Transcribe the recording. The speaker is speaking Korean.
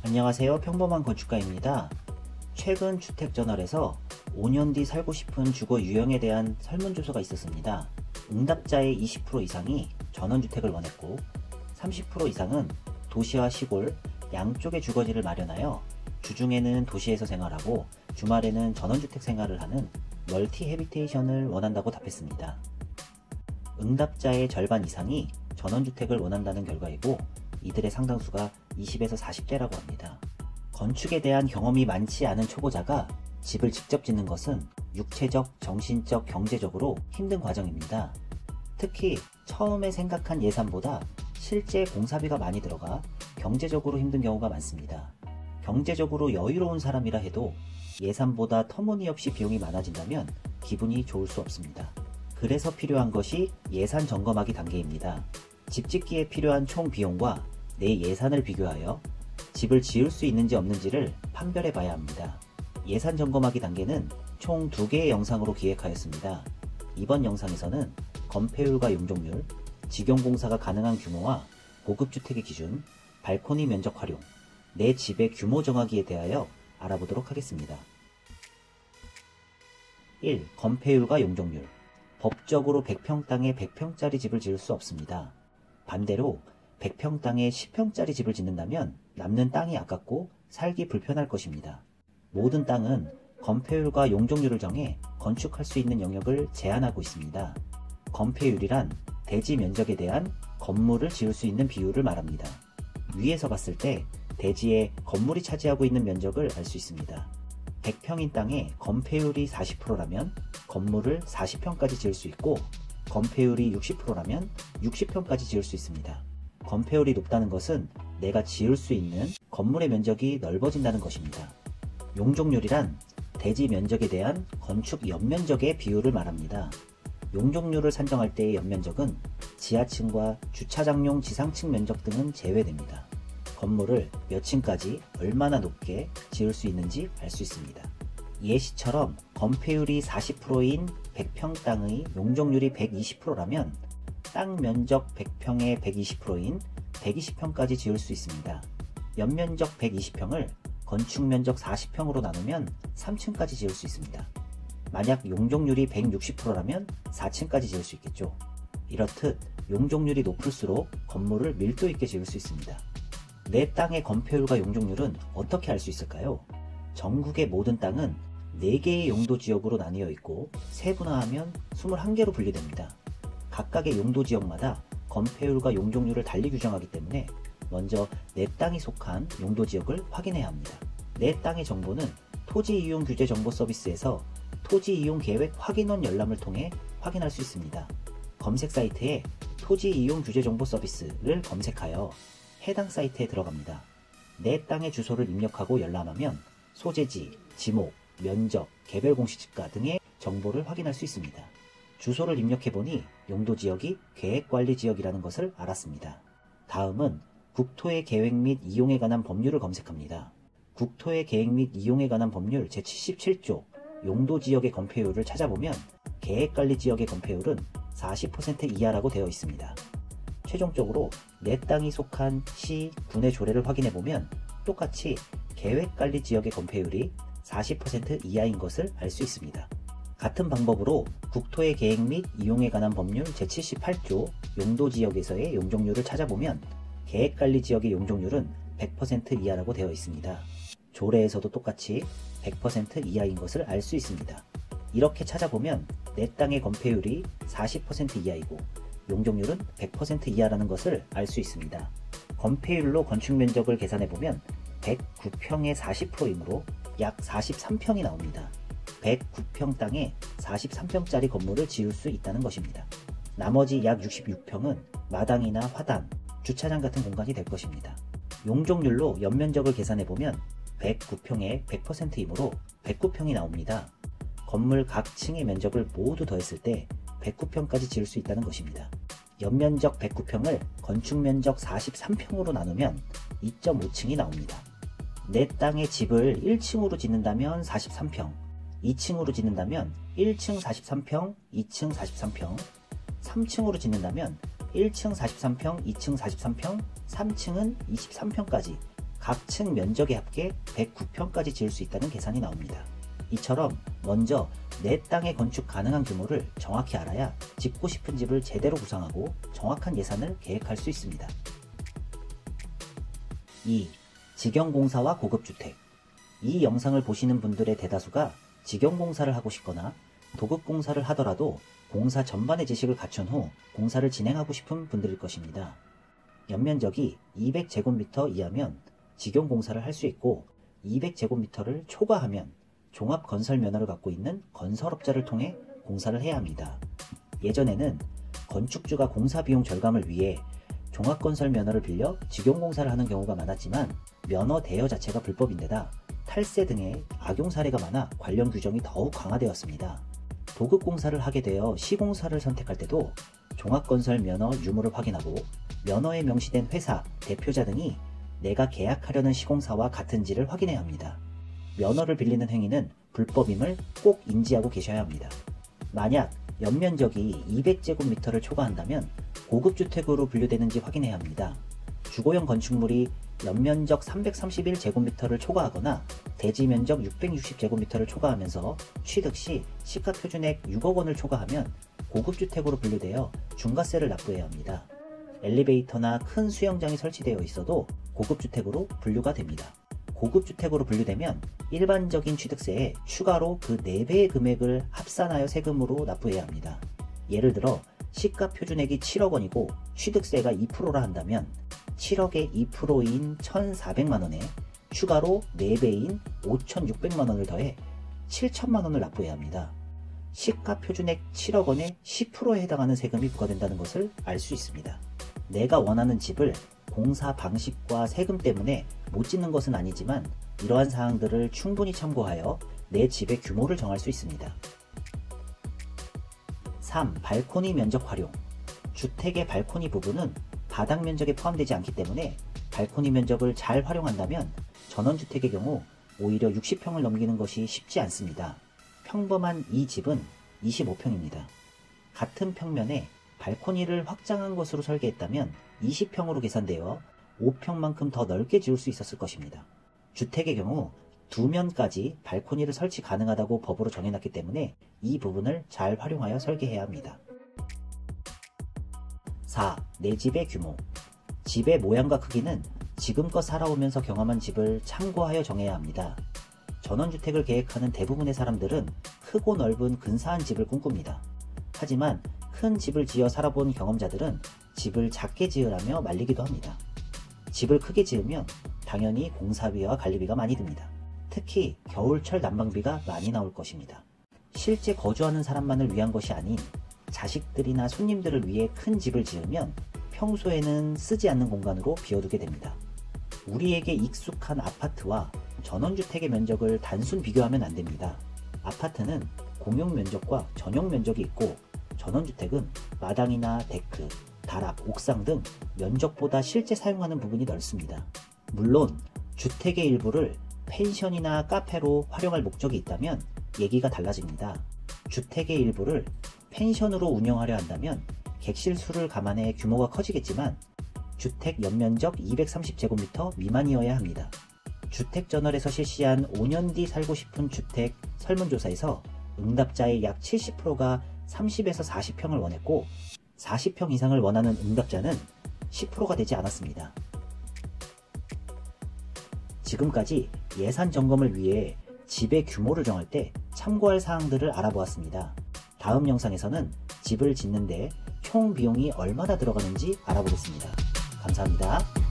안녕하세요. 평범한 건축가입니다. 최근 주택저널에서 5년 뒤 살고 싶은 주거 유형에 대한 설문조사가 있었습니다. 응답자의 20% 이상이 전원주택을 원했고 30% 이상은 도시와 시골 양쪽의 주거지를 마련하여 주중에는 도시에서 생활하고 주말에는 전원주택 생활을 하는 멀티 해비테이션을 원한다고 답했습니다. 응답자의 절반 이상이 전원주택을 원한다는 결과이고 이들의 상당수가 20에서 40대라고 합니다. 건축에 대한 경험이 많지 않은 초보자가 집을 직접 짓는 것은 육체적, 정신적, 경제적으로 힘든 과정입니다. 특히 처음에 생각한 예산보다 실제 공사비가 많이 들어가 경제적으로 힘든 경우가 많습니다. 경제적으로 여유로운 사람이라 해도 예산보다 터무니없이 비용이 많아진다면 기분이 좋을 수 없습니다. 그래서 필요한 것이 예산 점검하기 단계입니다. 집 짓기에 필요한 총 비용과 내 예산을 비교하여 집을 지을 수 있는지 없는지를 판별해 봐야 합니다. 예산 점검하기 단계는 총 2개의 영상으로 기획하였습니다. 이번 영상에서는 건폐율과 용적률, 직용공사가 가능한 규모와 고급주택의 기준, 발코니 면적 활용, 내 집의 규모 정하기에 대하여 알아보도록 하겠습니다. 1. 건폐율과 용적률. 법적으로 100평 땅에 100평짜리 집을 지을 수 없습니다. 반대로 100평 땅에 10평짜리 집을 짓는다면 남는 땅이 아깝고 살기 불편할 것입니다. 모든 땅은 건폐율과 용적률을 정해 건축할 수 있는 영역을 제한하고 있습니다. 건폐율이란 대지 면적에 대한 건물을 지을 수 있는 비율을 말합니다. 위에서 봤을 때 대지에 건물이 차지하고 있는 면적을 알 수 있습니다. 100평인 땅에 건폐율이 40%라면 건물을 40평까지 지을 수 있고 건폐율이 60%라면 60평까지 지을 수 있습니다. 건폐율이 높다는 것은 내가 지을 수 있는 건물의 면적이 넓어진다는 것입니다. 용적률이란 대지 면적에 대한 건축 연면적의 비율을 말합니다. 용적률을 산정할 때의 연면적은 지하층과 주차장용 지상층 면적 등은 제외됩니다. 건물을 몇 층까지 얼마나 높게 지을 수 있는지 알 수 있습니다. 예시처럼 건폐율이 40%인 100평 땅의 용적률이 120%라면 땅 면적 100평의 120%인 120평까지 지을 수 있습니다. 연면적 120평을 건축면적 40평으로 나누면 3층까지 지을 수 있습니다. 만약 용적률이 160%라면 4층까지 지을 수 있겠죠. 이렇듯 용적률이 높을수록 건물을 밀도 있게 지을 수 있습니다. 내 땅의 건폐율과 용적률은 어떻게 알 수 있을까요? 전국의 모든 땅은 4개의 용도지역으로 나뉘어 있고 세분화하면 21개로 분리됩니다. 각각의 용도지역마다 건폐율과 용적률을 달리 규정하기 때문에 먼저 내 땅이 속한 용도지역을 확인해야 합니다. 내 땅의 정보는 토지이용규제정보서비스에서 토지이용계획 확인원 열람을 통해 확인할 수 있습니다. 검색 사이트에 토지이용규제정보서비스를 검색하여 해당 사이트에 들어갑니다. 내 땅의 주소를 입력하고 열람하면 소재지, 지목, 면적, 개별 공시지가 등의 정보를 확인할 수 있습니다. 주소를 입력해보니 용도지역이 계획관리지역이라는 것을 알았습니다. 다음은 국토의 계획 및 이용에 관한 법률을 검색합니다. 국토의 계획 및 이용에 관한 법률 제77조 용도지역의 건폐율을 찾아보면 계획관리지역의 건폐율은 40% 이하라고 되어 있습니다. 최종적으로 내 땅이 속한 시, 군의 조례를 확인해보면 똑같이 계획관리지역의 건폐율이 40% 이하인 것을 알 수 있습니다. 같은 방법으로 국토의 계획 및 이용에 관한 법률 제78조 용도지역에서의 용적률을 찾아보면 계획관리지역의 용적률은 100% 이하라고 되어 있습니다. 조례에서도 똑같이 100% 이하인 것을 알 수 있습니다. 이렇게 찾아보면 내 땅의 건폐율이 40% 이하이고 용적률은 100% 이하라는 것을 알 수 있습니다. 건폐율로 건축면적을 계산해보면 109평의 40%이므로 약 43평이 나옵니다. 109평 땅에 43평짜리 건물을 지을 수 있다는 것입니다. 나머지 약 66평은 마당이나 화단, 주차장 같은 공간이 될 것입니다. 용적률로 연면적을 계산해보면 109평의 100%이므로 109평이 나옵니다. 건물 각 층의 면적을 모두 더했을 때 109평까지 지을 수 있다는 것입니다. 연면적 109평을 건축면적 43평으로 나누면 2.5층이 나옵니다. 내 땅의 집을 1층으로 짓는다면 43평, 2층으로 짓는다면 1층 43평, 2층 43평, 3층으로 짓는다면 1층 43평, 2층 43평, 3층은 23평까지 각 층 면적의 합계 109평까지 지을 수 있다는 계산이 나옵니다. 이처럼 먼저 내 땅에 건축 가능한 규모를 정확히 알아야 짓고 싶은 집을 제대로 구상하고 정확한 예산을 계획할 수 있습니다. 2. 직영공사와 고급주택. 이 영상을 보시는 분들의 대다수가 직영공사를 하고 싶거나 도급공사를 하더라도 공사 전반의 지식을 갖춘 후 공사를 진행하고 싶은 분들일 것입니다. 연면적이 200제곱미터 이하면 직영공사를 할 수 있고 200제곱미터를 초과하면 종합건설 면허를 갖고 있는 건설업자를 통해 공사를 해야 합니다. 예전에는 건축주가 공사 비용 절감을 위해 종합건설 면허를 빌려 직영공사를 하는 경우가 많았지만 면허 대여 자체가 불법인데다 탈세 등의 악용 사례가 많아 관련 규정이 더욱 강화되었습니다. 도급공사를 하게 되어 시공사를 선택할 때도 종합건설 면허 유무를 확인하고 면허에 명시된 회사, 대표자 등이 내가 계약하려는 시공사와 같은지를 확인해야 합니다. 면허를 빌리는 행위는 불법임을 꼭 인지하고 계셔야 합니다. 만약 연면적이 200제곱미터를 초과한다면 고급주택으로 분류되는지 확인해야 합니다. 주거용 건축물이 연면적 331제곱미터를 초과하거나 대지면적 660제곱미터를 초과하면서 취득 시 시가표준액 6억 원을 초과하면 고급주택으로 분류되어 중과세를 납부해야 합니다. 엘리베이터나 큰 수영장이 설치되어 있어도 고급주택으로 분류가 됩니다. 고급주택으로 분류되면 일반적인 취득세에 추가로 그 4배의 금액을 합산하여 세금으로 납부해야 합니다. 예를 들어 시가표준액이 7억 원이고 취득세가 2%라 한다면 7억의 2%인 1,400만원에 추가로 4배인 5,600만원을 더해 7천만원을 납부해야 합니다. 시가표준액 7억 원의 10%에 해당하는 세금이 부과된다는 것을 알 수 있습니다. 내가 원하는 집을 공사 방식과 세금 때문에 못 짓는 것은 아니지만 이러한 사항들을 충분히 참고하여 내 집의 규모를 정할 수 있습니다. 3. 발코니 면적 활용. 주택의 발코니 부분은 바닥 면적에 포함되지 않기 때문에 발코니 면적을 잘 활용한다면 전원주택의 경우 오히려 60평을 넘기는 것이 쉽지 않습니다. 평범한 이 집은 25평입니다. 같은 평면에 발코니를 확장한 것으로 설계했다면 20평으로 계산되어 5평만큼 더 넓게 지을 수 있었을 것입니다. 주택의 경우 2면까지 발코니를 설치 가능하다고 법으로 정해놨기 때문에 이 부분을 잘 활용하여 설계해야 합니다. 4. 내 집의 규모. 집의 모양과 크기는 지금껏 살아오면서 경험한 집을 참고하여 정해야 합니다. 전원주택을 계획하는 대부분의 사람들은 크고 넓은 근사한 집을 꿈꿉니다. 하지만 큰 집을 지어 살아본 경험자들은 집을 작게 지으라며 말리기도 합니다. 집을 크게 지으면 당연히 공사비와 관리비가 많이 듭니다. 특히 겨울철 난방비가 많이 나올 것입니다. 실제 거주하는 사람만을 위한 것이 아닌 자식들이나 손님들을 위해 큰 집을 지으면 평소에는 쓰지 않는 공간으로 비워두게 됩니다. 우리에게 익숙한 아파트와 전원주택의 면적을 단순 비교하면 안 됩니다. 아파트는 공용 면적과 전용 면적이 있고 전원주택은 마당이나 데크, 다락, 옥상 등 면적보다 실제 사용하는 부분이 넓습니다. 물론 주택의 일부를 펜션이나 카페로 활용할 목적이 있다면 얘기가 달라집니다. 주택의 일부를 펜션으로 운영하려 한다면 객실 수를 감안해 규모가 커지겠지만 주택 연면적 230제곱미터 미만이어야 합니다. 주택저널에서 실시한 5년 뒤 살고 싶은 주택 설문조사에서 응답자의 약 70%가 30에서 40평을 원했고 40평 이상을 원하는 응답자는 10%가 되지 않았습니다. 지금까지 예산 점검을 위해 집의 규모를 정할 때 참고할 사항들을 알아보았습니다. 다음 영상에서는 집을 짓는데 총 비용이 얼마나 들어가는지 알아보겠습니다. 감사합니다.